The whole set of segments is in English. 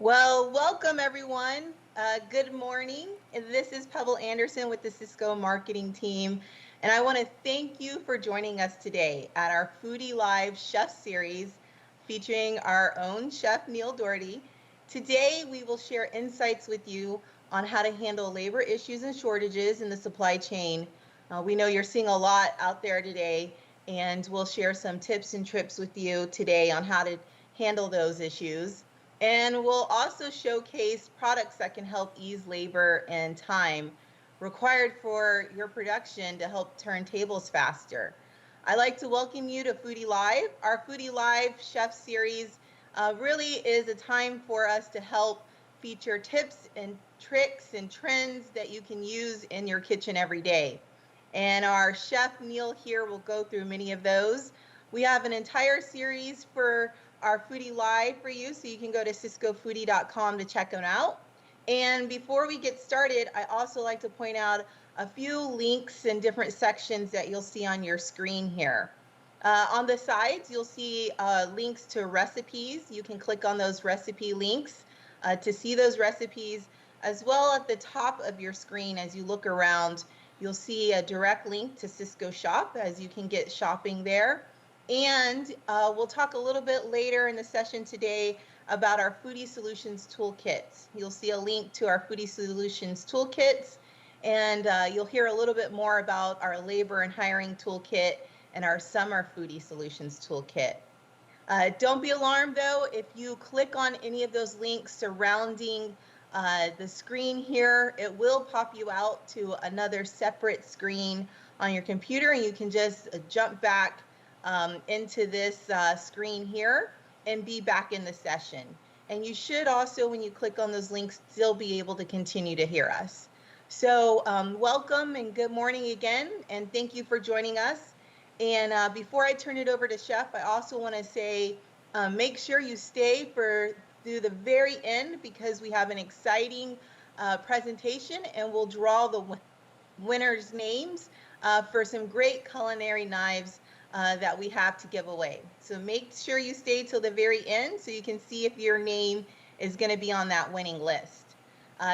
Well, welcome everyone. Good morning. This is Pebble Anderson with the Cisco marketing team. And I want to thank you for joining us today at our Foodie Live Chef Series featuring our own Chef Neil Doherty. Today, we will share insights with you on how to handle labor issues and shortages in the supply chain. We know you're seeing a lot out there today, and we'll share some tips and trips with you today on how to handle those issues. And we'll also showcase products that can help ease labor and time required for your production to help turn tables faster. I'd like to welcome you to Foodie Live. Our Foodie Live Chef Series really is a time for us to help feature tips and tricks and trends that you can use in your kitchen every day. And our chef Neil here will go through many of those. We have an entire series for our Foodie Live for you, so you can go to ciscofoodie.com to check them out. And before we get started, I also like to point out a few links in different sections that you'll see on your screen here. On the sides, you'll see links to recipes. You can click on those recipe links to see those recipes, as well at the top of your screen as you look around. You'll see a direct link to Cisco Shop as you can get shopping there. And we'll talk a little bit later in the session today about our Foodie Solutions Toolkits. You'll see a link to our Foodie Solutions Toolkits, and you'll hear a little bit more about our Labor and Hiring Toolkit and our Summer Foodie Solutions Toolkit. Don't be alarmed, though, if you click on any of those links surrounding the screen here, it will pop you out to another separate screen on your computer, and you can just jump back into this screen here and be back in the session. And you should also, when you click on those links, still be able to continue to hear us. So welcome and good morning again, and thank you for joining us. And before I turn it over to Chef, I also want to say make sure you stay through the very end, because we have an exciting presentation, and we'll draw the winners' names for some great culinary knives that we have to give away. So make sure you stay till the very end so you can see if your name is going to be on that winning list.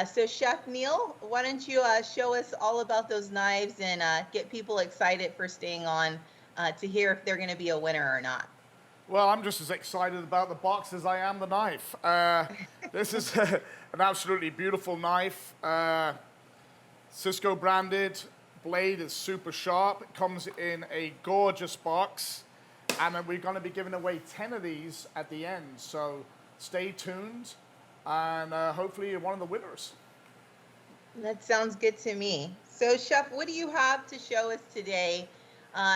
So Chef Neil, why don't you show us all about those knives and get people excited for staying on to hear if they're going to be a winner or not. Well, I'm just as excited about the box as I am the knife. This is an absolutely beautiful knife. Cisco branded. Blade is super sharp. It comes in a gorgeous box. And we're going to be giving away 10 of these at the end. So stay tuned. And hopefully you're one of the winners. That sounds good to me. So Chef, what do you have to show us today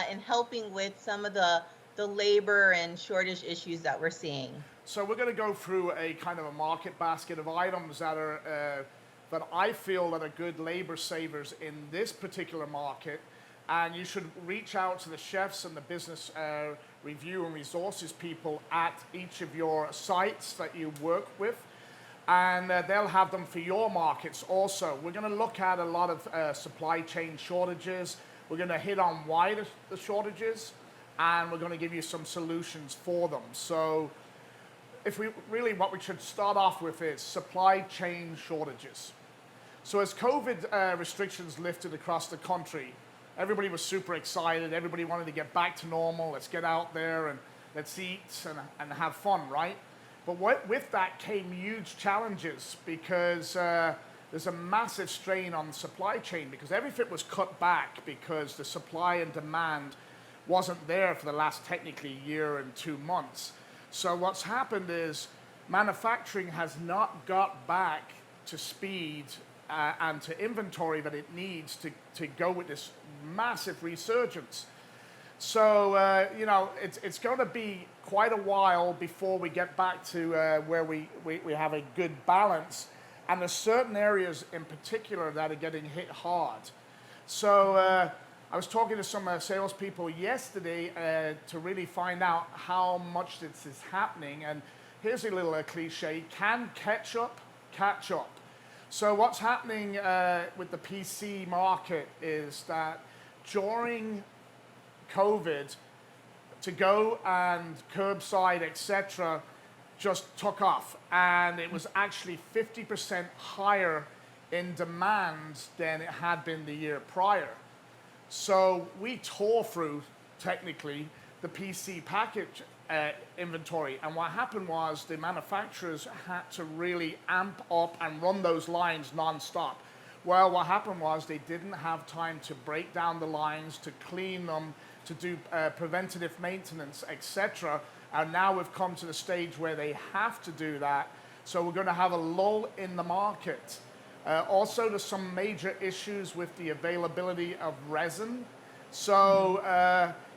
in helping with some of the labor and shortage issues that we're seeing? So we're going to go through a kind of a market basket of items that are that I feel that are good labor savers in this particular market. And you should reach out to the chefs and the business review and resources people at each of your sites that you work with. And they'll have them for your markets also. We're going to look at a lot of supply chain shortages. We're going to hit on why the shortages, and we're going to give you some solutions for them. So what we should start off with is supply chain shortages. So as COVID restrictions lifted across the country, everybody was super excited. Everybody wanted to get back to normal. Let's get out there and let's eat and have fun, right? But with that came huge challenges, because there's a massive strain on the supply chain, because everything was cut back because the supply and demand wasn't there for the last technically year and 2 months. So what's happened is manufacturing has not got back to speed and to inventory that it needs to go with this massive resurgence. So, it's going to be quite a while before we get back to where we have a good balance. And there's certain areas in particular that are getting hit hard. So I was talking to some salespeople yesterday to really find out how much this is happening. And here's a little cliche: can ketchup catch up? So what's happening with the PC market is that during COVID, to go and curbside, etc., just took off, and it was actually 50% higher in demand than it had been the year prior. So we tore through, technically, the PC package inventory. And what happened was the manufacturers had to really amp up and run those lines non-stop. Well, what happened was they didn't have time to break down the lines, to clean them, to do preventative maintenance, etc. And now we've come to the stage where they have to do that. So we're going to have a lull in the market. Also, there's some major issues with the availability of resin. So,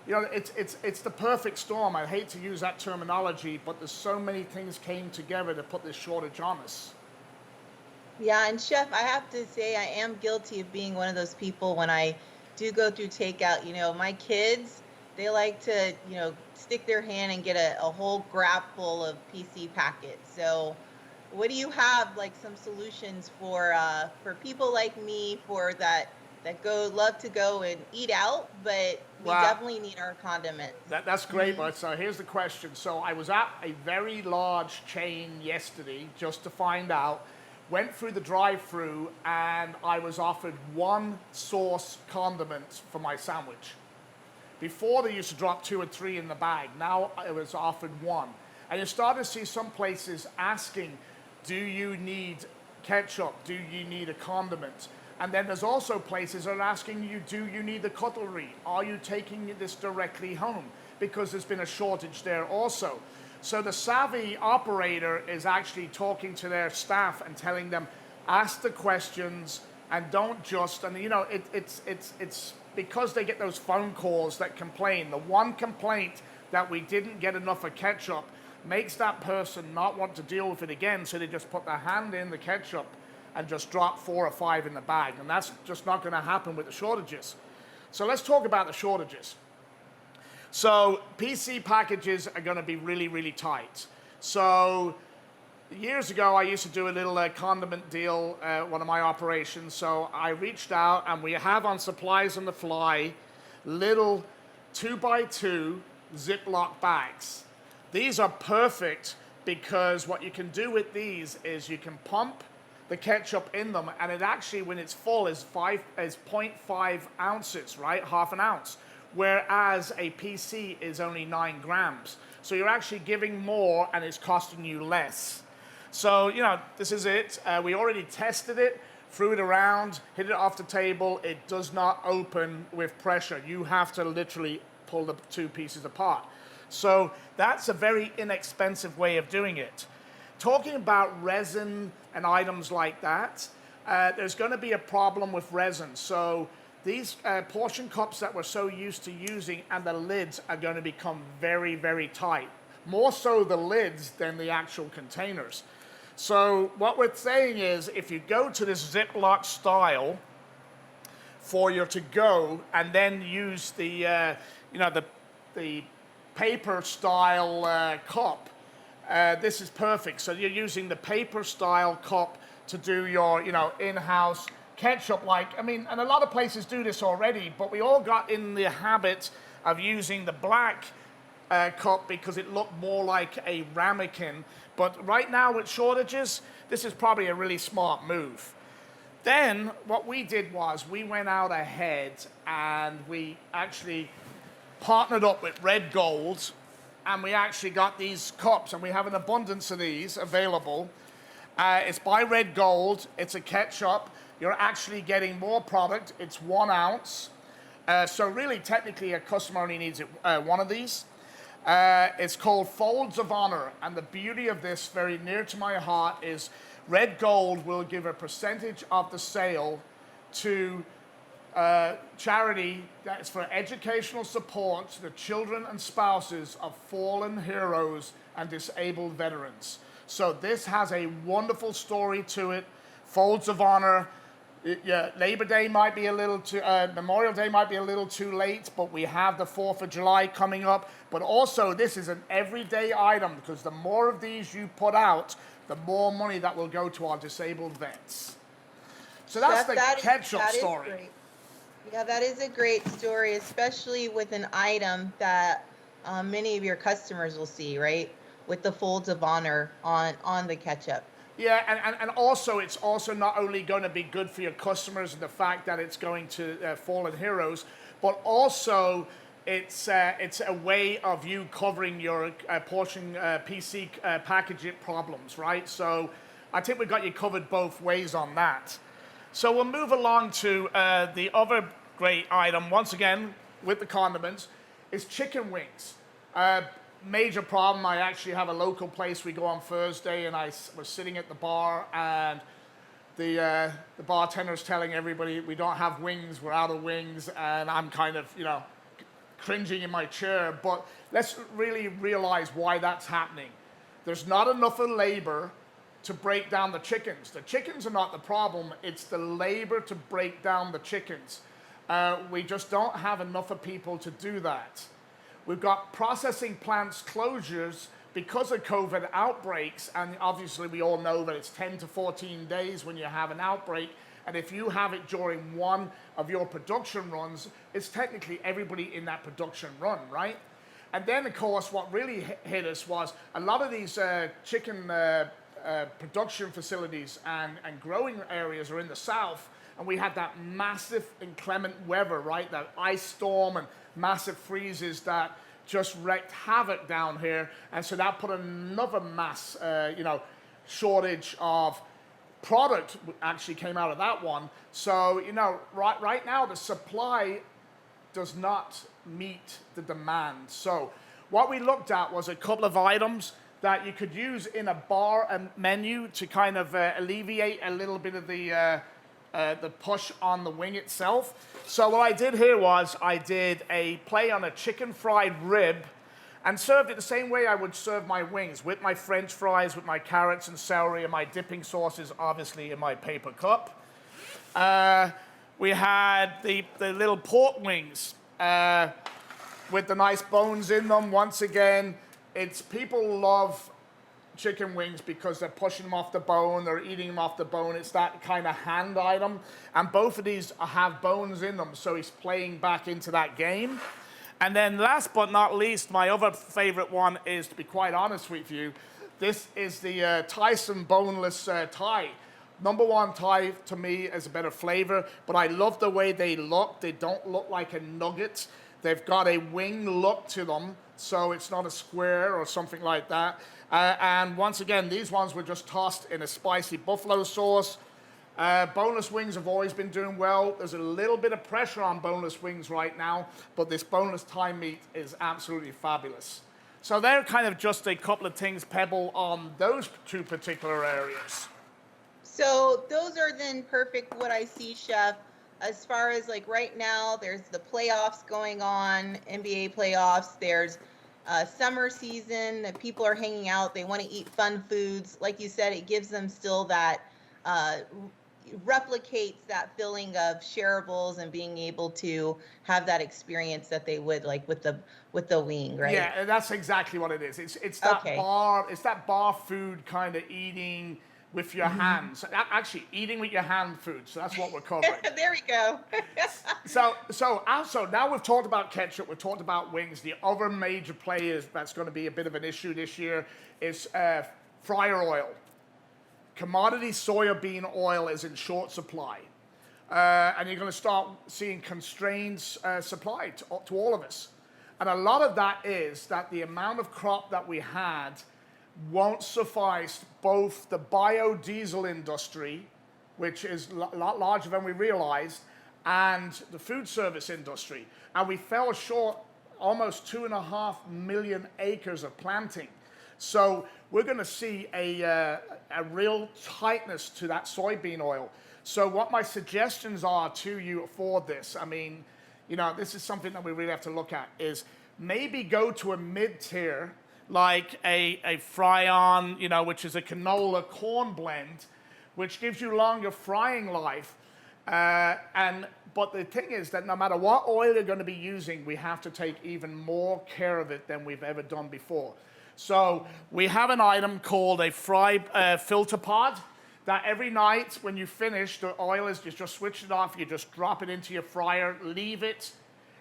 it's the perfect storm. I hate to use that terminology, but there's so many things came together to put this shortage on us. Yeah, and Chef, I have to say I am guilty of being one of those people when I do go through takeout. My kids, they like to, stick their hand and get a whole grab full of PC packets. So what do you have, like some solutions for people like me that love to go and eat out, but we definitely need our condiments? That's great, but so here's the question. So I was at a very large chain yesterday just to find out, went through the drive-through, and I was offered one sauce condiment for my sandwich. Before they used to drop 2 or 3 in the bag. Now I was offered one. And you start to see some places asking, do you need ketchup? Do you need a condiment? And then there's also places that are asking you, do you need the cutlery? Are you taking this directly home? Because there's been a shortage there also. So the savvy operator is actually talking to their staff and telling them, ask the questions and don't just, and it's because they get those phone calls that complain. The one complaint that we didn't get enough of ketchup makes that person not want to deal with it again, so they just put their hand in the ketchup and just drop 4 or 5 in the bag. And that's just not going to happen with the shortages. So let's talk about the shortages. So PC packages are going to be really, really tight. So years ago, I used to do a little condiment deal, one of my operations. So I reached out, and we have on Supplies on the Fly little 2x2 Ziploc bags. These are perfect because what you can do with these is you can pump the ketchup in them, and it actually, when it's full, is 0.5 ounces, right? Half an ounce. Whereas a PC is only 9 grams. So you're actually giving more, and it's costing you less. So, this is it. We already tested it, threw it around, hit it off the table. It does not open with pressure. You have to literally pull the 2 pieces apart. So that's a very inexpensive way of doing it. Talking about resin and items like that, there's going to be a problem with resin. So these portion cups that we're so used to using and the lids are going to become very, very tight. More so the lids than the actual containers. So what we're saying is, if you go to this Ziploc style for your to-go and then use the paper style cup, this is perfect. So you're using the paper style cup to do your, in-house ketchup, and a lot of places do this already, but we all got in the habit of using the black cup because it looked more like a ramekin. But right now with shortages, this is probably a really smart move. Then what we did was we went out ahead and we actually partnered up with Red Gold, and we actually got these cups, and we have an abundance of these available. It's by Red Gold. It's a ketchup. You're actually getting more product. It's 1 ounce. So really, technically, a customer only needs one of these. It's called Folds of Honor. And the beauty of this, very near to my heart, is Red Gold will give a percentage of the sale to charity that is for educational support to the children and spouses of fallen heroes and disabled veterans. So this has a wonderful story to it. Folds of Honor. Labor Day might be a little too, Memorial Day might be a little too late, but we have the 4th of July coming up. But also, this is an everyday item, because the more of these you put out, the more money that will go to our disabled vets. So that's the ketchup story. Great. Yeah, that is a great story, especially with an item that many of your customers will see, right? with the folds of honor on the ketchup. Yeah, and also it's also not only going to be good for your customers and the fact that it's going to Fallen Heroes, but also it's a way of you covering your portion PC packaging problems, right? So I think we got you covered both ways on that. So we'll move along to the other great item, once again, with the condiments, is chicken wings. Major problem, I actually have a local place we go on Thursday, and I was sitting at the bar, and the bartender's telling everybody we don't have wings, we're out of wings, and I'm kind of, cringing in my chair. But let's really realize why that's happening. There's not enough of labor to break down the chickens. The chickens are not the problem, it's the labor to break down the chickens. We just don't have enough of people to do that. We've got processing plants closures because of COVID outbreaks, and obviously we all know that it's 10 to 14 days when you have an outbreak, and if you have it during one of your production runs, it's technically everybody in that production run, right? And then, of course, what really hit us was a lot of these chicken production facilities and growing areas are in the south, and we had that massive inclement weather, right? That ice storm and massive freezes that just wreaked havoc down here, and so that put another mass, shortage of product actually came out of that one. So, right now the supply does not meet the demand. So, what we looked at was a couple of items that you could use in a bar and menu to kind of alleviate a little bit of the push on the wing itself. So what I did here was I did a play on a chicken fried rib and served it the same way I would serve my wings, with my French fries, with my carrots and celery, and my dipping sauces, obviously, in my paper cup. We had the little pork wings with the nice bones in them. Once again, people love chicken wings because they're pushing them off the bone, they're eating them off the bone. It's that kind of hand item, and both of these have bones in them, so he's playing back into that game. And then last but not least, my other favorite one is, to be quite honest with you, this is the Tyson boneless thigh. Number one, thigh to me is a better flavor, but I love the way they look. They don't look like a nugget. They've got a wing look to them, so it's not a square or something like that. And once again, these ones were just tossed in a spicy buffalo sauce. Boneless wings have always been doing well. There's a little bit of pressure on boneless wings right now, but this boneless thigh meat is absolutely fabulous. So they're kind of just a couple of things, Pebble, on those two particular areas. So those are then perfect what I see, Chef. As far as like right now, there's the playoffs going on, NBA playoffs. There's summer season that people are hanging out. They want to eat fun foods. Like you said, it gives them still that, replicates that feeling of shareables and being able to have that experience that they would like with the wing, right? Yeah, and that's exactly what it is. It's that Okay. bar food kind of eating with your hands. Actually, eating with your hand food. So that's what we're covering. There we go. So also, now we've talked about ketchup, we've talked about wings. The other major players that's going to be a bit of an issue this year is fryer oil. Commodity soybean oil is in short supply. And you're going to start seeing constrained supply to all of us. And a lot of that is that the amount of crop that we had won't suffice both the biodiesel industry, which is a lot larger than we realized, and the food service industry. And we fell short almost 2.5 million acres of planting. So we're going to see a real tightness to that soybean oil. So what my suggestions are to you for this, I mean, this is something that we really have to look at, is maybe go to a mid-tier, like a fry-on, which is a canola corn blend, which gives you longer frying life. But the thing is that no matter what oil you're going to be using, we have to take even more care of it than we've ever done before. So we have an item called a fry filter pod that every night when you finish, the oil is, you just switch it off, you just drop it into your fryer, leave it.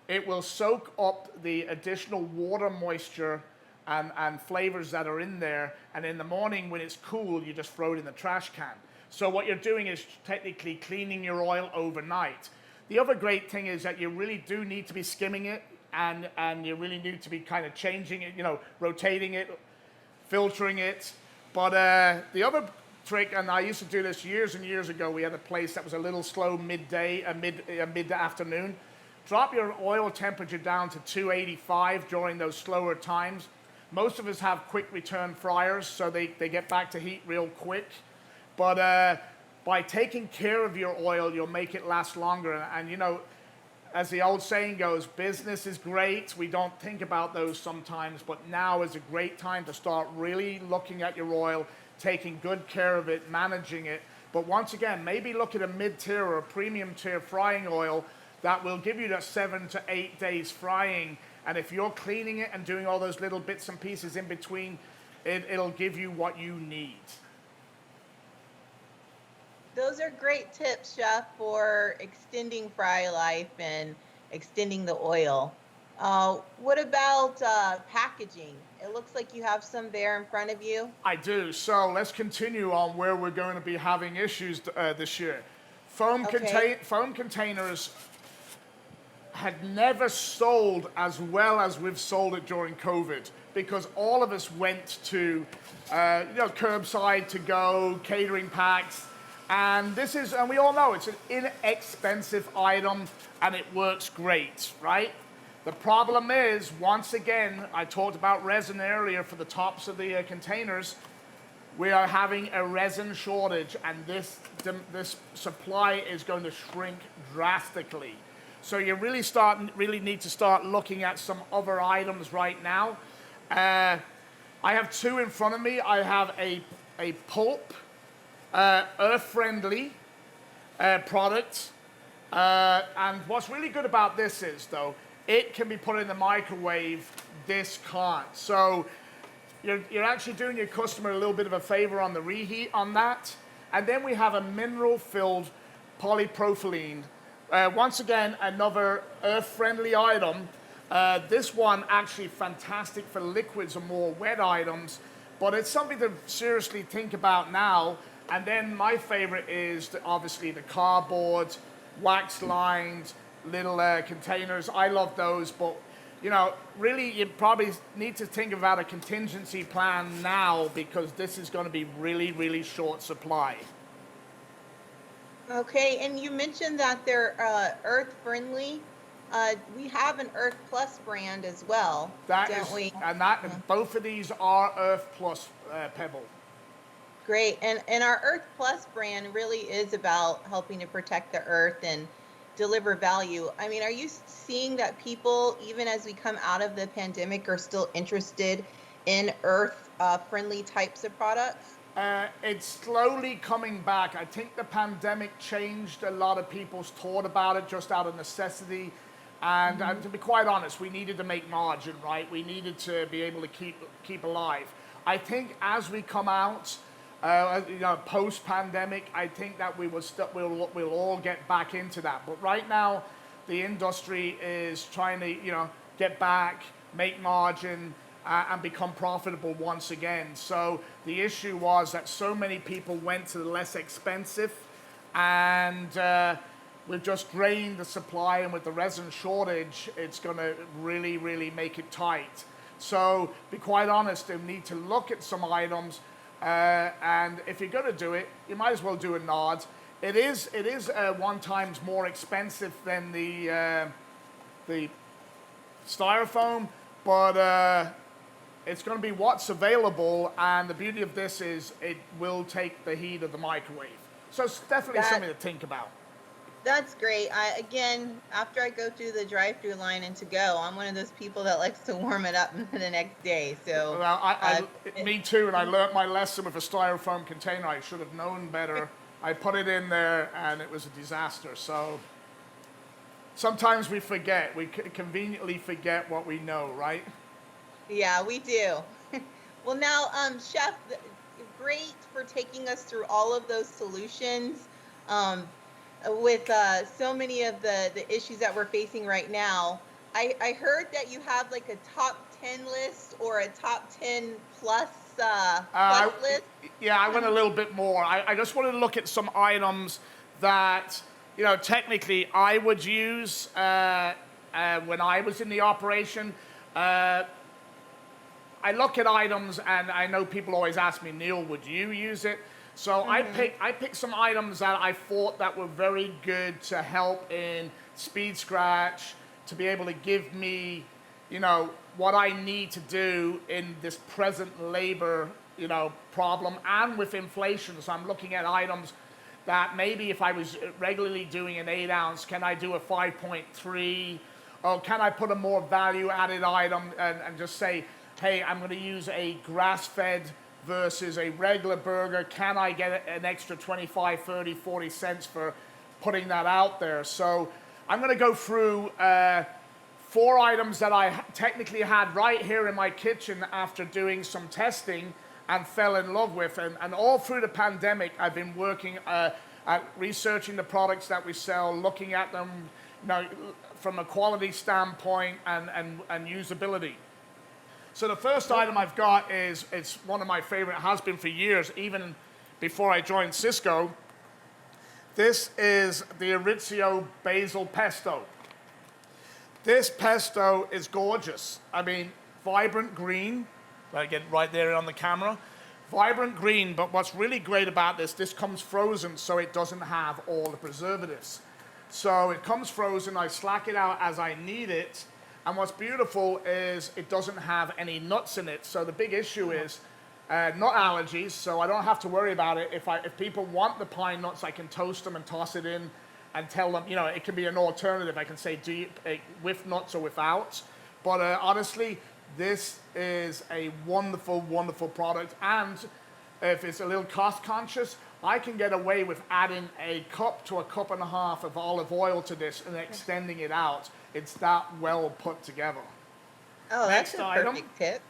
It will soak up the additional water moisture and flavors that are in there. And in the morning when it's cool, you just throw it in the trash can. So what you're doing is technically cleaning your oil overnight. The other great thing is that you really do need to be skimming it, and you really need to be kind of changing it, rotating it, filtering it. But the other trick, and I used to do this years and years ago, we had a place that was a little slow midday, mid-afternoon. Drop your oil temperature down to 285 during those slower times. Most of us have quick return fryers, so they get back to heat real quick. But by taking care of your oil, you'll make it last longer. And as the old saying goes, business is great. We don't think about those sometimes, but now is a great time to start really looking at your oil, taking good care of it, managing it. But once again, maybe look at a mid-tier or a premium tier frying oil that will give you that 7 to 8 days frying. And if you're cleaning it and doing all those little bits and pieces in between, it'll give you what you need. Those are great tips, Chef, for extending fry life and extending the oil. What about packaging? It looks like you have some there in front of you. I do. So let's continue on where we're going to be having issues this year. Foam containers had never sold as well as we've sold it during COVID, because all of us went to curbside to go, catering packs. And we all know it's an inexpensive item and it works great, right? The problem is, once again, I talked about resin earlier for the tops of the containers. We are having a resin shortage, and this supply is going to shrink drastically. So you really need to start looking at some other items right now. I have two in front of me. I have a pulp, earth-friendly product. And what's really good about this is, though, it can be put in the microwave. This can't. So you're actually doing your customer a little bit of a favor on the reheat on that. And then we have a mineral-filled polypropylene. Once again, another earth-friendly item. This one actually fantastic for liquids or more wet items, but it's something to seriously think about now. And then my favorite is obviously the cardboard, wax-lined little containers. I love those, but really you probably need to think about a contingency plan now, because this is going to be really, really short supply. Okay, and you mentioned that they're earth-friendly. We have an Earth Plus brand as well, don't we? And both of these are Earth Plus Pebble. Great, and our Earth Plus brand really is about helping to protect the earth and deliver value. I mean, are you seeing that people, even as we come out of the pandemic, are still interested in earth-friendly types of products? It's slowly coming back. I think the pandemic changed a lot of people's thought about it just out of necessity. And to be quite honest, we needed to make margin, right? We needed to be able to keep alive. I think as we come out, post-pandemic, I think that we'll all get back into that. But right now, the industry is trying to, get back, make margin, and become profitable once again. So the issue was that so many people went to the less expensive, and we've just drained the supply, and with the resin shortage, it's going to really, really make it tight. So be quite honest, you need to look at some items. And if you're going to do it, you might as well do a Nod. It is 1 times more expensive than the styrofoam, but it's going to be what's available. And the beauty of this is it will take the heat of the microwave. So it's definitely something to think about. That's great. Again, after I go through the drive-through line and to go, I'm one of those people that likes to warm it up the next day. So me too, and I learned my lesson with a styrofoam container. I should have known better. I put it in there, and it was a disaster. So sometimes we forget. We conveniently forget what we know, right? Yeah, we do. Well, now, Chef, great for taking us through all of those solutions. With so many of the issues that we're facing right now. I heard that you have like a top 10 list or a top 10 plus Uh, list? yeah, I went a little bit more. I just wanted to look at some items that, technically I would use when I was in the operation. I look at items, and I know people always ask me, Neil, would you use it? So I picked some items that I thought that were very good to help in speed scratch, to be able to give me, what I need to do in this present labor, problem, and with inflation. So I'm looking at items that maybe if I was regularly doing an 8 ounce, can I do a 5.3? Or can I put a more value added item and just say, hey, I'm going to use a grass-fed versus a regular burger. Can I get an extra 25, 30, 40 cents for putting that out there? So I'm going to go through 4 items that I technically had right here in my kitchen after doing some testing and fell in love with. And all through the pandemic, I've been working at researching the products that we sell, looking at them from a quality standpoint and usability. So the first item I've got it's one of my favorite, has been for years, even before I joined Cisco. This is the Orizio Basil Pesto. This pesto is gorgeous. I mean, vibrant green. I get right there on the camera. Vibrant green, but what's really great about this comes frozen, so it doesn't have all the preservatives. So it comes frozen, I slack it out as I need it. And what's beautiful is it doesn't have any nuts in it. So the big issue is nut allergies, so I don't have to worry about it. If people want the pine nuts, I can toast them and toss it in and tell them, it can be an alternative. I can say, do you, with nuts or without? But honestly, this is a wonderful, wonderful product. And if it's a little cost conscious, I can get away with adding a cup to a cup and a half of olive oil to this and extending it out. It's that well put together. Oh, Next that's a item. perfect tip.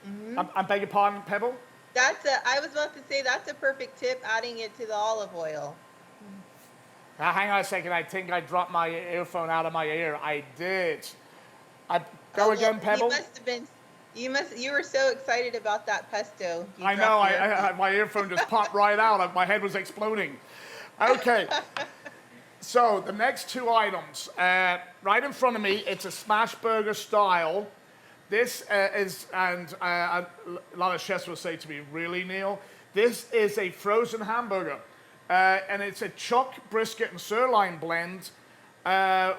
Mm-hmm. I beg your pardon, Pebble? I was about to say that's a perfect tip, adding it to the olive oil. Now, hang on a second. I think I dropped my earphone out of my ear. I did. Go again, Pebble. You must have been. You were so excited about that pesto. I know. My earphone just popped right out. My head was exploding. Okay. So the next 2 items, right in front of me, it's a smash burger style. This is, and a lot of chefs will say to me, really, Neil? This is a frozen hamburger, and it's a chuck, brisket, and sirloin blend. I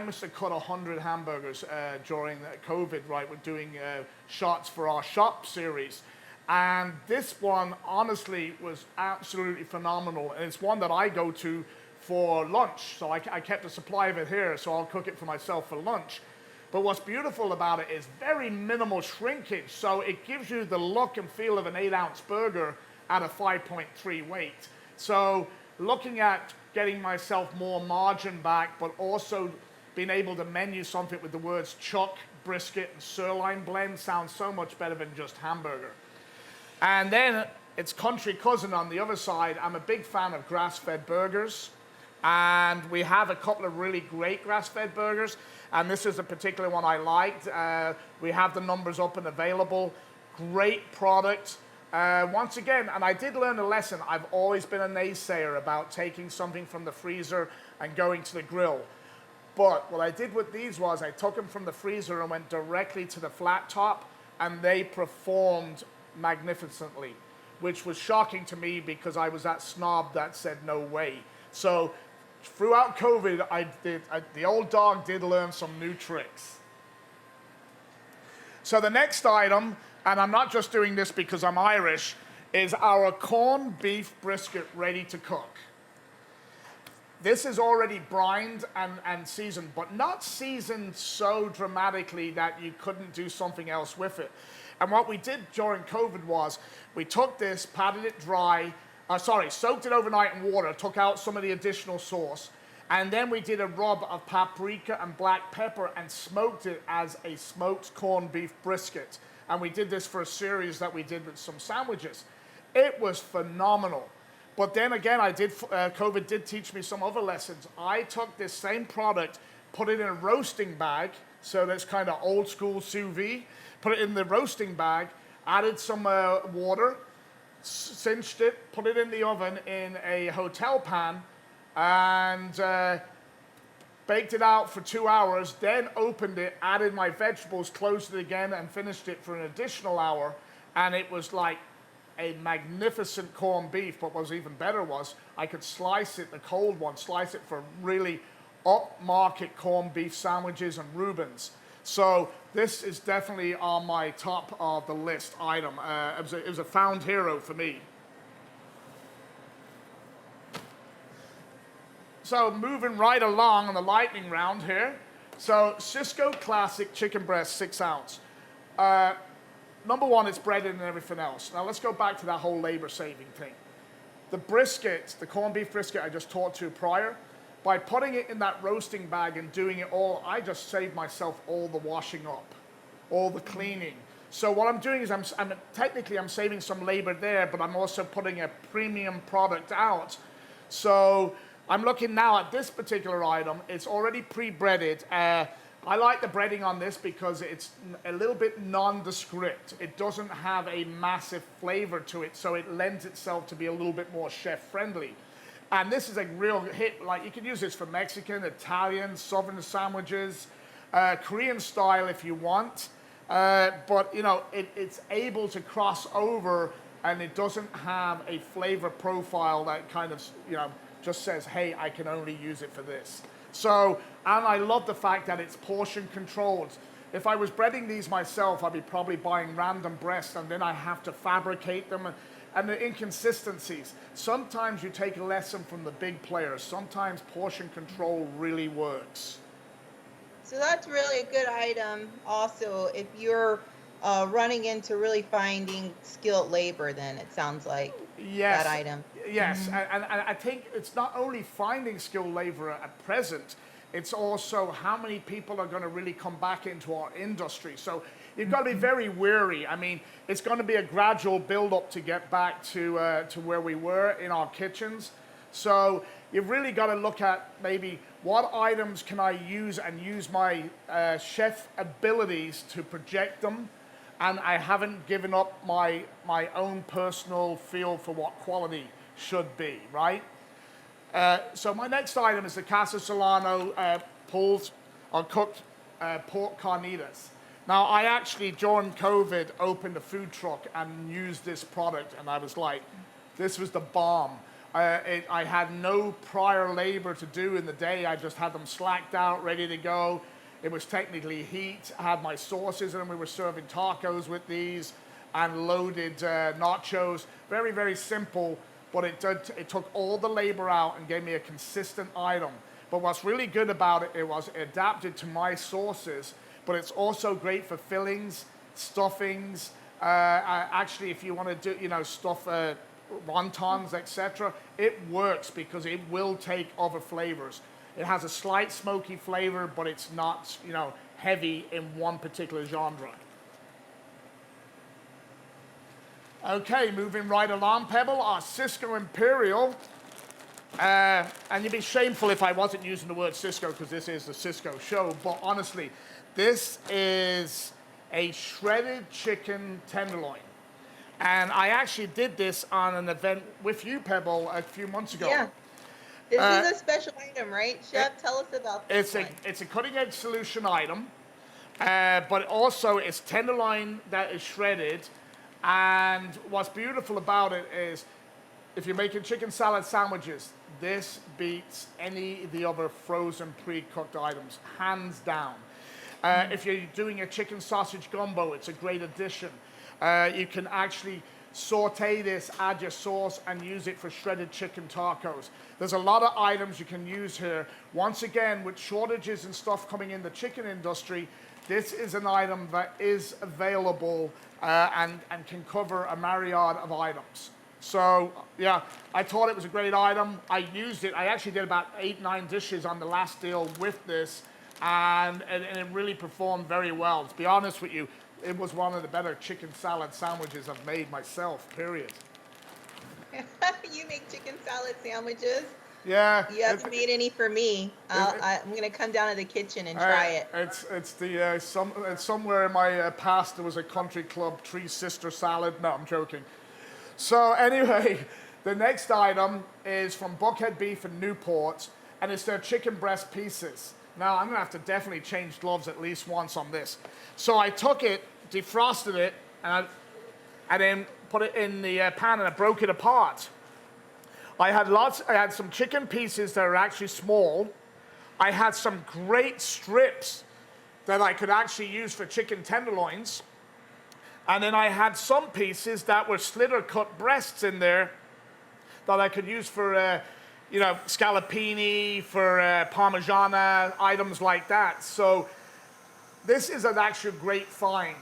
must have cut 100 hamburgers during COVID, right? We're doing shots for our shop series. And this one, honestly, was absolutely phenomenal. And it's one that I go to for lunch. So I kept a supply of it here, so I'll cook it for myself for lunch. But what's beautiful about it is very minimal shrinkage. So it gives you the look and feel of an 8 ounce burger at a 5.3 weight. So looking at getting myself more margin back, but also being able to menu something with the words chuck, brisket, and sirloin blend sounds so much better than just hamburger. And then it's country cousin on the other side. I'm a big fan of grass-fed burgers. And we have a couple of really great grass-fed burgers. And this is a particular one I liked. We have the numbers up and available. Great product. Once again, and I did learn a lesson. I've always been a naysayer about taking something from the freezer and going to the grill. But what I did with these was I took them from the freezer and went directly to the flat top, and they performed magnificently, which was shocking to me because I was that snob that said no way. So throughout COVID, the old dog did learn some new tricks. So the next item, and I'm not just doing this because I'm Irish, is our corned beef brisket ready to cook. This is already brined and seasoned, but not seasoned so dramatically that you couldn't do something else with it. And what we did during COVID was we took this, patted it dry, soaked it overnight in water, took out some of the additional sauce, and then we did a rub of paprika and black pepper and smoked it as a smoked corned beef brisket. And we did this for a series that we did with some sandwiches. It was phenomenal. But then again, COVID did teach me some other lessons. I took this same product, put it in a roasting bag, So that's kind of old school sous vide. Put it in the roasting bag, added some water, cinched it, put it in the oven in a hotel pan, and baked it out for 2 hours, then opened it, added my vegetables, closed it again, and finished it for an additional hour. And it was like a magnificent corned beef. But what was even better was I could slice it, the cold one, slice it for really upmarket corned beef sandwiches and Reubens. So this is definitely on my top of the list item. It was a found hero for me. So moving right along on the lightning round here. So Cisco Classic Chicken Breast 6 ounce. Number one, it's breaded and everything else. Now let's go back to that whole labor saving thing. The brisket, the corned beef brisket I just talked to prior, by putting it in that roasting bag and doing it all, I just saved myself all the washing up, all the cleaning. So what I'm doing is I'm technically saving some labor there, but I'm also putting a premium product out. So I'm looking now at this particular item. It's already pre-breaded. I like the breading on this because it's a little bit nondescript. It doesn't have a massive flavor to it, so it lends itself to be a little bit more chef-friendly. And this is a real hit. Like, you can use this for Mexican, Italian, Southern sandwiches, Korean style if you want. But you know, it's able to cross over, and it doesn't have a flavor profile that kind of, you know, just says, hey, I can only use it for this. So, and I love the fact that it's portion controlled. If I was breading these myself, I'd be probably buying random breasts, and then I have to fabricate them. And the inconsistencies. Sometimes you take a lesson from the big players. Sometimes portion control really works. So that's really a good item also if you're running into really finding skilled labor, then it sounds like Yes. that item. Yes, and I think it's not only finding skilled labor at present, it's also how many people are going to really come back into our industry. So you've got to be very wary. I mean, it's going to be a gradual build-up to get back to where we were in our kitchens. So you've really got to look at maybe what items can I use and use my chef abilities to project them. And I haven't given up my own personal feel for what quality should be, right? So my next item is the Casa Solano pulled or cooked pork carnitas. Now, I actually, during COVID, opened a food truck and used this product, and I was like, this was the bomb. I had no prior labor to do in the day. I just had them slacked out, ready to go. It was technically heat. I had my sauces, and we were serving tacos with these and loaded nachos. Very, very simple, but it took all the labor out and gave me a consistent item. But what's really good about it, it was adapted to my sauces, but it's also great for fillings, stuffings. Actually, if you want to do, you know, stuff wontons, etc., it works because it will take other flavors. It has a slight smoky flavor, but it's not, you know, heavy in one particular genre. Okay, moving right along, Pebble, our Cisco Imperial. And you'd be shameful if I wasn't using the word Cisco because this is the Cisco show, but honestly, this is a shredded chicken tenderloin. And I actually did this on an event with you, Pebble, a few months ago. Yeah. This is a special item, right, Chef? Tell us about this It's a cutting-edge solution item, but also it's tenderloin that is shredded. And what's beautiful about it is if you're making chicken salad sandwiches, this beats any of the other frozen pre-cooked items, hands down. If you're doing a chicken sausage gumbo, it's a great addition. You can actually saute this, add your sauce, and use it for shredded chicken tacos. There's a lot of items you can use here. Once again, with shortages and stuff coming in the chicken industry, this is an item that is available and can cover a myriad of items. So, yeah, I thought it was a great item. I used it. I actually did about 8-9 dishes on the last deal with this, and it really performed very well. To be honest with you, it was one of the better chicken salad sandwiches I've made myself, period. You make chicken salad sandwiches? Yeah, You haven't made any for me. it, I'm gonna come down to the kitchen and try it. it's somewhere in my past there was a country club three sister salad. No, I'm joking. So anyway, the next item is from Buckhead Beef in Newport, and it's their chicken breast pieces. Now I'm gonna have to definitely change gloves at least once on this. So I took it, defrosted it, and then put it in the pan and I broke it apart. I had some chicken pieces that are actually small. I had some great strips that I could actually use for chicken tenderloins. And then I had some pieces that were slit or cut breasts in there that I could use for, scallopini, for parmigiana, items like that. So this is an actual great find.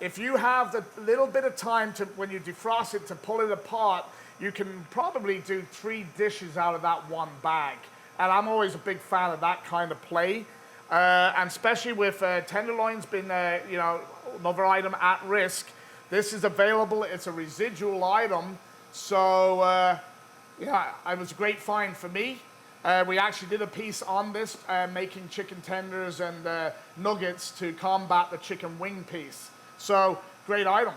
If you have the little bit of time to, when you defrost it, to pull it apart, you can probably do 3 dishes out of that one bag. And I'm always a big fan of that kind of play. And especially with tenderloins being, another item at risk, this is available. It's a residual item. So, it was a great find for me. We actually did a piece on this, making chicken tenders and nuggets to combat the chicken wing piece. So, great item.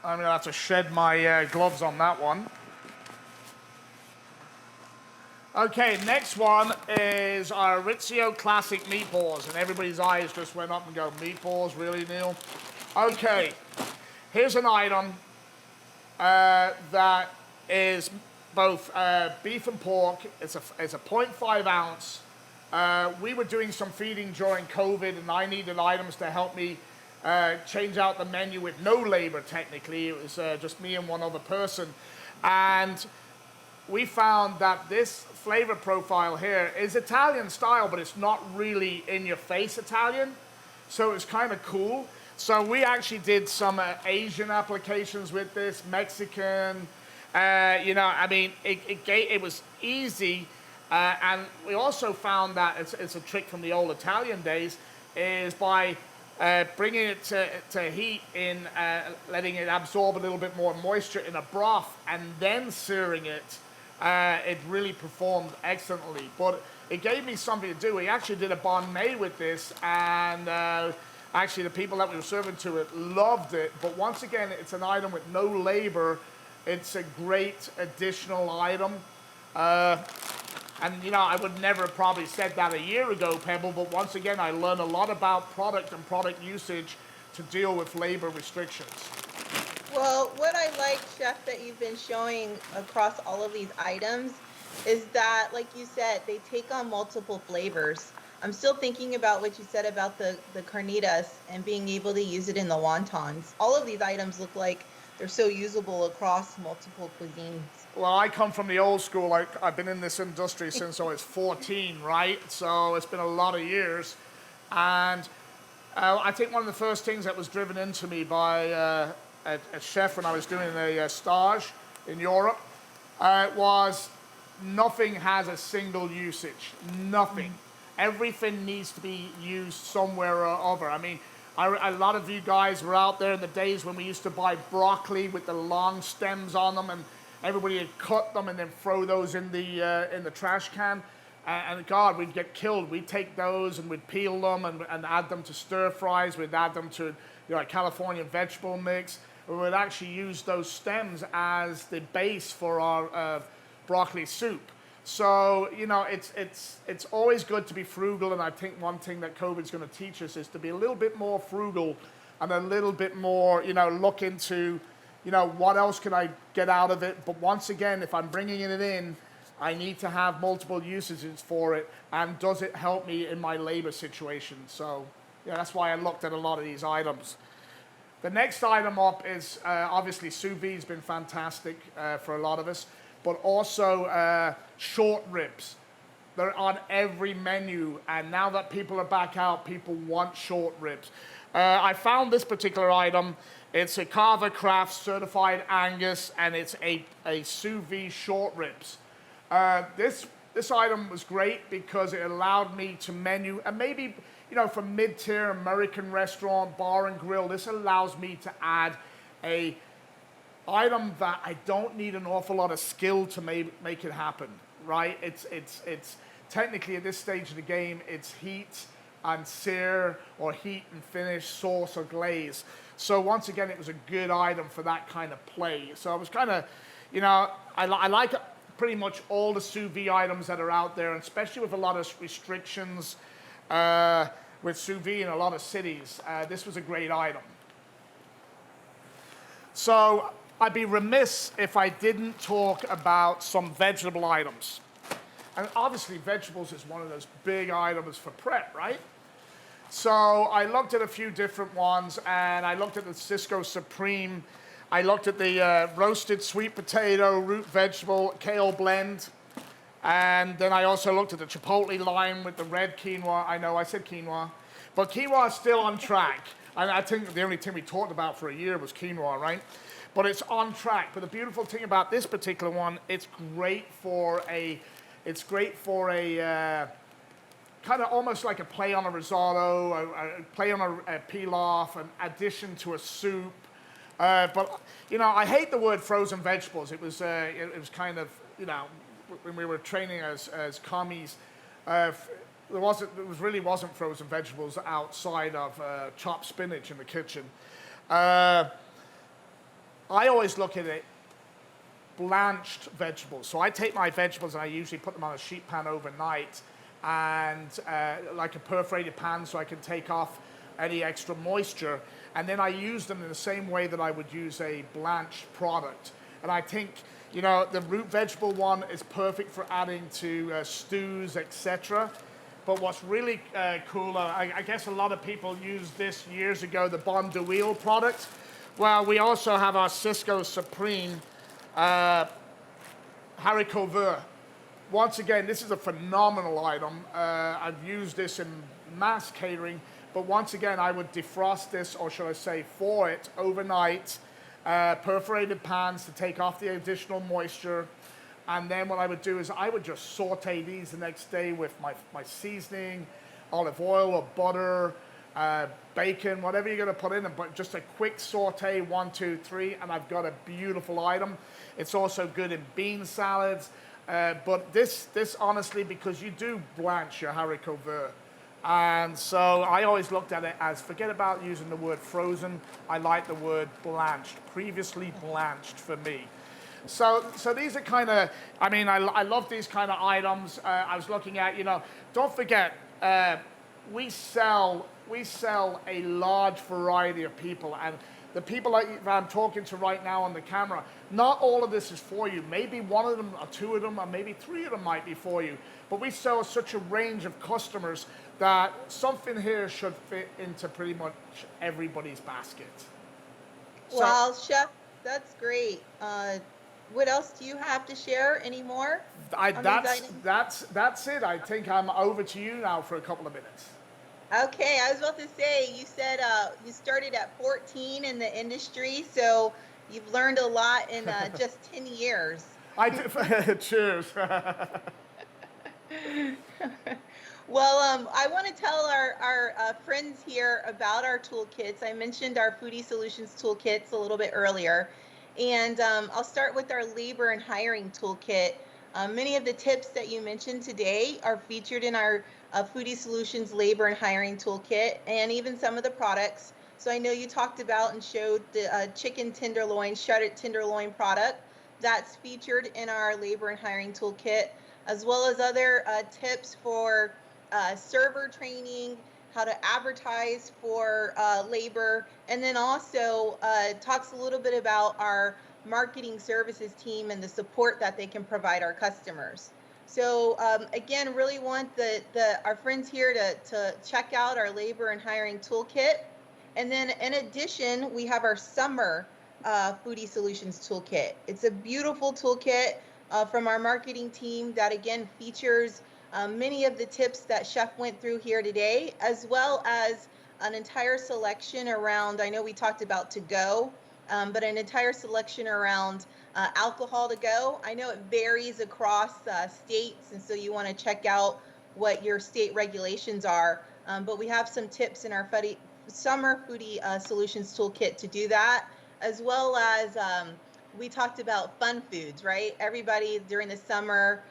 I'm going to have to shed my gloves on that one. Okay, next one is our Rizzio Classic Meatballs. And everybody's eyes just went up and go, meatballs, really, Neil? Okay, here's an item that is both beef and pork. It's a 0.5 ounce. We were doing some feeding during COVID, and I needed items to help me change out the menu with no labor, technically. It was just me and one other person. And we found that this flavor profile here is Italian style, but it's not really in-your-face Italian. So it's kind of cool. So we actually did some Asian applications with this, Mexican. It was easy. And we also found that it's a trick from the old Italian days, is by bringing it to heat in, letting it absorb a little bit more moisture in a broth, and then searing it. It really performed excellently. But it gave me something to do. We actually did a banh mi with this, and actually the people that we were serving to it loved it. But once again, it's an item with no labor. It's a great additional item. I would never have probably said that a year ago, Pebble, but once again, I learned a lot about product and product usage to deal with labor restrictions. Well, what I like, Chef, that you've been showing across all of these items is that, like you said, they take on multiple flavors. I'm still thinking about what you said about the carnitas and being able to use it in the wontons. All of these items look like they're so usable across multiple cuisines. Well, I come from the old school. I've been in this industry since I was 14, right? So it's been a lot of years. And I think one of the first things that was driven into me by a chef when I was doing a stage in Europe was nothing has a single usage. Nothing. Everything needs to be used somewhere or other. I mean, a lot of you guys were out there in the days when we used to buy broccoli with the long stems on them, and everybody would cut them and then throw those in the trash can. And God, we'd get killed. We'd take those and we'd peel them and add them to stir fries. We'd add them to a California vegetable mix. We would actually use those stems as the base for our broccoli soup. So, it's always good to be frugal, and I think one thing that COVID's going to teach us is to be a little bit more frugal and a little bit more, look into, what else can I get out of it. But once again, if I'm bringing it in, I need to have multiple usages for it, and does it help me in my labor situation? So, that's why I looked at a lot of these items. The next item up is obviously sous vide has been fantastic for a lot of us, but also short ribs. They're on every menu, and now that people are back out, people want short ribs. I found this particular item. It's a Carver Craft certified Angus, and it's a sous vide short ribs. This item was great because it allowed me to menu, and maybe, for mid-tier American restaurant, bar and grill, this allows me to add a item that I don't need an awful lot of skill to make it happen, right? It's technically at this stage of the game, it's heat and sear or heat and finish, sauce or glaze. So once again, it was a good item for that kind of play. So I was kind of, I like pretty much all the sous vide items that are out there, and especially with a lot of restrictions with sous vide in a lot of cities. This was a great item. So I'd be remiss if I didn't talk about some vegetable items. And obviously vegetables is one of those big items for prep, right? So I looked at a few different ones, and I looked at the Cisco Supreme. I looked at the roasted sweet potato, root vegetable, kale blend. And then I also looked at the chipotle lime with the red quinoa. I know I said quinoa, but quinoa is still on track. I think the only thing we talked about for a year was quinoa, right? But it's on track. But the beautiful thing about this particular one, it's great for a kind of almost like a play on a risotto, a play on a pilaf, an addition to a soup. But I hate the word frozen vegetables. It was kind of, when we were training as commies, really wasn't frozen vegetables outside of chopped spinach in the kitchen. I always look at it blanched vegetables. So I take my vegetables and I usually put them on a sheet pan overnight, and like a perforated pan so I can take off any extra moisture, and then I use them in the same way that I would use a blanched product. And I think the root vegetable one is perfect for adding to stews, etc. But what's really cool, I guess a lot of people used this years ago, the Bon d'Huile product. Well, we also have our Cisco Supreme haricot vert. Once again, this is a phenomenal item. I've used this in mass catering, but once again, I would defrost this, or should I say thaw it overnight, perforated pans to take off the additional moisture. And then what I would do is I would just saute these the next day with my seasoning, olive oil or butter, bacon, whatever you're going to put in, but just a quick saute, 1, 2, 3, and I've got a beautiful item. It's also good in bean salads. But this honestly, because you do blanch your haricot vert. And so I always looked at it as, forget about using the word frozen. I like the word blanched, previously blanched for me. So these are kind of, I love these kind of items. I was looking at, don't forget, we sell a large variety of people, and the people that I'm talking to right now on the camera, not all of this is for you. Maybe one of them, or two of them, or maybe three of them might be for you. But we sell such a range of customers that something here should fit into pretty much everybody's basket. Well, Chef, that's great. What else do you have to share? Any more? That's it. I think I'm over to you now for a couple of minutes. Okay, I was about to say, you said you started at 14 in the industry, so you've learned a lot in just 10 years. I did. Cheers. Well, I want to tell our friends here about our toolkits. I mentioned our Foodie Solutions toolkits a little bit earlier, and I'll start with our labor and hiring toolkit. Many of the tips that you mentioned today are featured in our Foodie Solutions labor and hiring toolkit, and even some of the products. So I know you talked about and showed the chicken tenderloin, shredded tenderloin product. That's featured in our labor and hiring toolkit, as well as other tips for server training, how to advertise for labor, and then also talks a little bit about our marketing services team and the support that they can provide our customers. So again, really want our friends here to check out our labor and hiring toolkit. And then in addition, we have our summer Foodie Solutions toolkit. It's a beautiful toolkit from our marketing team that again features many of the tips that Chef went through here today, as well as an entire selection around, I know we talked about to go, but an entire selection around alcohol to go. I know it varies across states, and so you want to check out what your state regulations are, but we have some tips in our summer Foodie Solutions toolkit to do that, as well as we talked about fun foods, right? Everybody during the summer,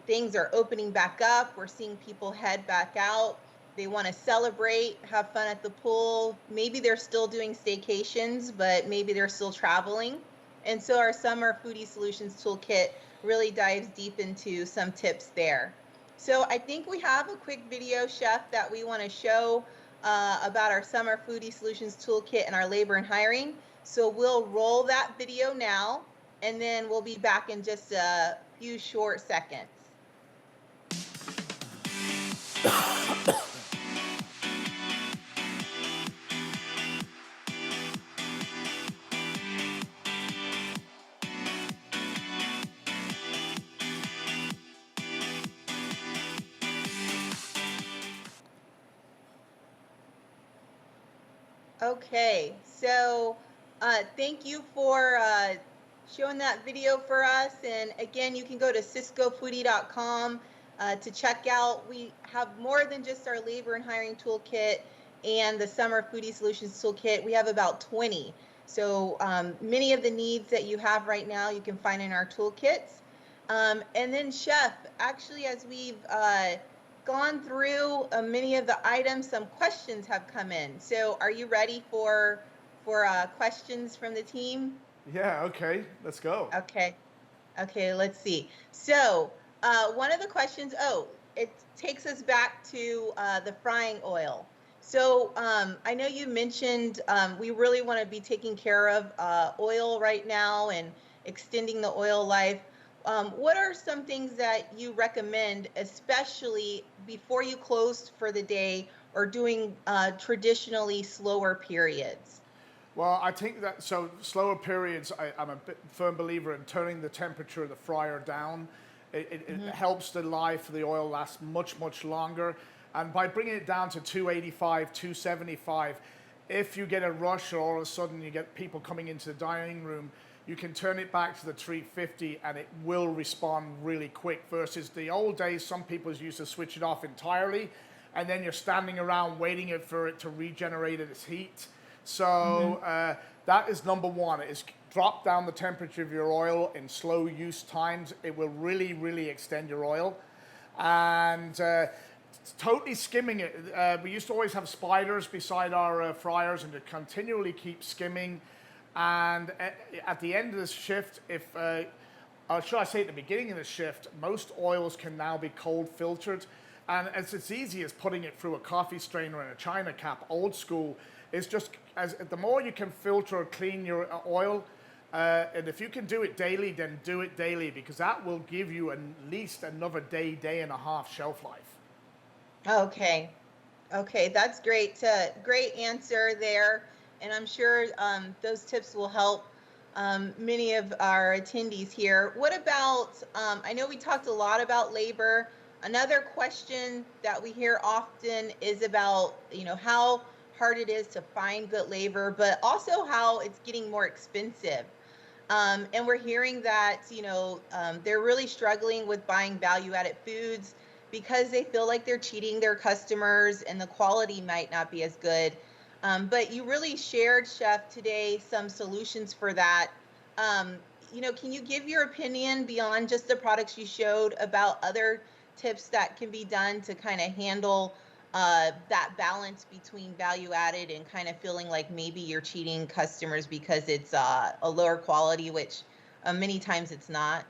things are opening back up. We're seeing people head back out. They want to celebrate, have fun at the pool. Maybe they're still doing staycations, but maybe they're still traveling. And so our Summer Foodie Solutions Toolkit really dives deep into some tips there. So I think we have a quick video, Chef, that we want to show about our Summer Foodie Solutions Toolkit and our labor and hiring. So we'll roll that video now, and then we'll be back in just a few short seconds. Okay, so thank you for showing that video for us. And again, you can go to ciscofoodie.com to check out. We have more than just our labor and hiring toolkit and the Summer Foodie Solutions Toolkit. We have about 20. So many of the needs that you have right now, you can find in our toolkits. And then Chef, actually, as we've gone through many of the items, some questions have come in. So are you ready for questions from the team? Yeah, okay, let's go. Okay, let's see. So one of the questions, it takes us back to the frying oil. So I know you mentioned we really want to be taking care of oil right now and extending the oil life. What are some things that you recommend, especially before you close for the day or doing traditionally slower periods? Well, I think that so slower periods, I'm a firm believer in turning the temperature of the fryer down. It helps the life of the oil last much, much longer. And by bringing it down to 285, 275, if you get a rush or all of a sudden you get people coming into the dining room, you can turn it back to the 350 and it will respond really quick. Versus the old days, some people used to switch it off entirely, and then you're standing around waiting for it to regenerate its heat. So that is number one, is drop down the temperature of your oil in slow use times. It will really, really extend your oil. And totally skimming it. We used to always have spiders beside our fryers and to continually keep skimming. And at the end of the shift, or should I say at the beginning of the shift, most oils can now be cold filtered. And it's as easy as putting it through a coffee strainer and a china cap, old school. It's just, the more you can filter or clean your oil, and if you can do it daily, then do it daily, because that will give you at least another day, day and a half shelf life. Okay, that's great. Great answer there. And I'm sure those tips will help many of our attendees here. What about, I know we talked a lot about labor. Another question that we hear often is about, how hard it is to find good labor, but also how it's getting more expensive. And we're hearing that, they're really struggling with buying value-added foods because they feel like they're cheating their customers and the quality might not be as good. But you really shared, Chef, today some solutions for that. Can you give your opinion beyond just the products you showed about other tips that can be done to kind of handle that balance between value added and kind of feeling like maybe you're cheating customers because it's a lower quality, which many times it's not?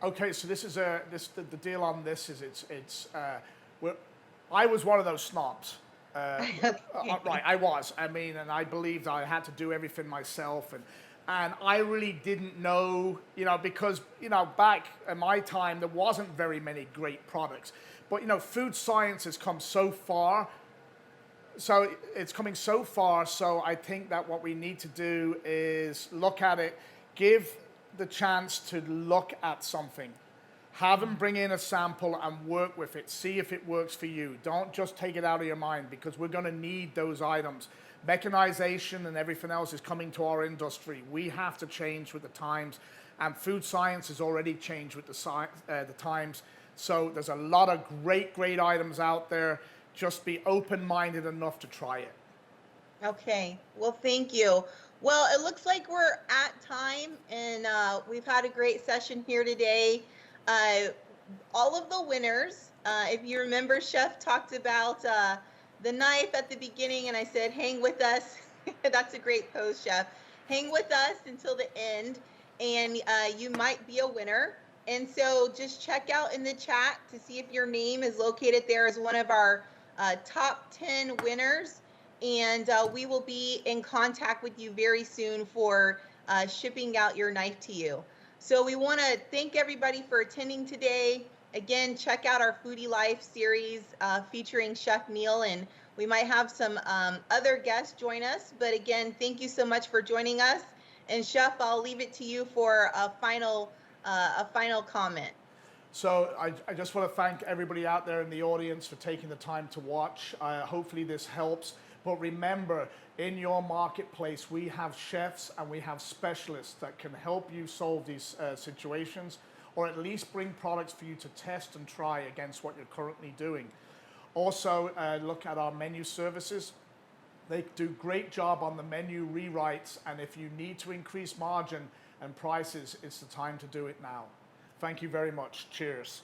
Okay, so this is the deal on this is I was one of those snobs. Right, I was. I mean, and I believed I had to do everything myself, and I really didn't know, because back in my time there wasn't very many great products, but food science has come so far. So it's coming so far. So I think that what we need to do is look at it, give the chance to look at something. Have them bring in a sample and work with it. See if it works for you. Don't just take it out of your mind, because we're going to need those items. Mechanization and everything else is coming to our industry. We have to change with the times, and food science has already changed with the times. So there's a lot of great items out there. Just be open-minded enough to try it. Okay, well, thank you. Well, it looks like we're at time, and we've had a great session here today. Uh, all of the winners, if you remember, Chef talked about the knife at the beginning, and I said, hang with us. That's a great post, Chef. Hang with us until the end, and you might be a winner. And so just check out in the chat to see if your name is located there as one of our top 10 winners. And we will be in contact with you very soon for shipping out your knife to you. So we want to thank everybody for attending today. Again, check out our Foodie Life series featuring Chef Neil, and we might have some other guests join us. But again, thank you so much for joining us. And Chef, I'll leave it to you for a final comment. So I just want to thank everybody out there in the audience for taking the time to watch. Hopefully this helps. But remember, in your marketplace, we have chefs and we have specialists that can help you solve these situations, or at least bring products for you to test and try against what you're currently doing. Also, look at our menu services. They do a great job on the menu rewrites, and if you need to increase margin and prices, it's the time to do it now. Thank you very much. Cheers.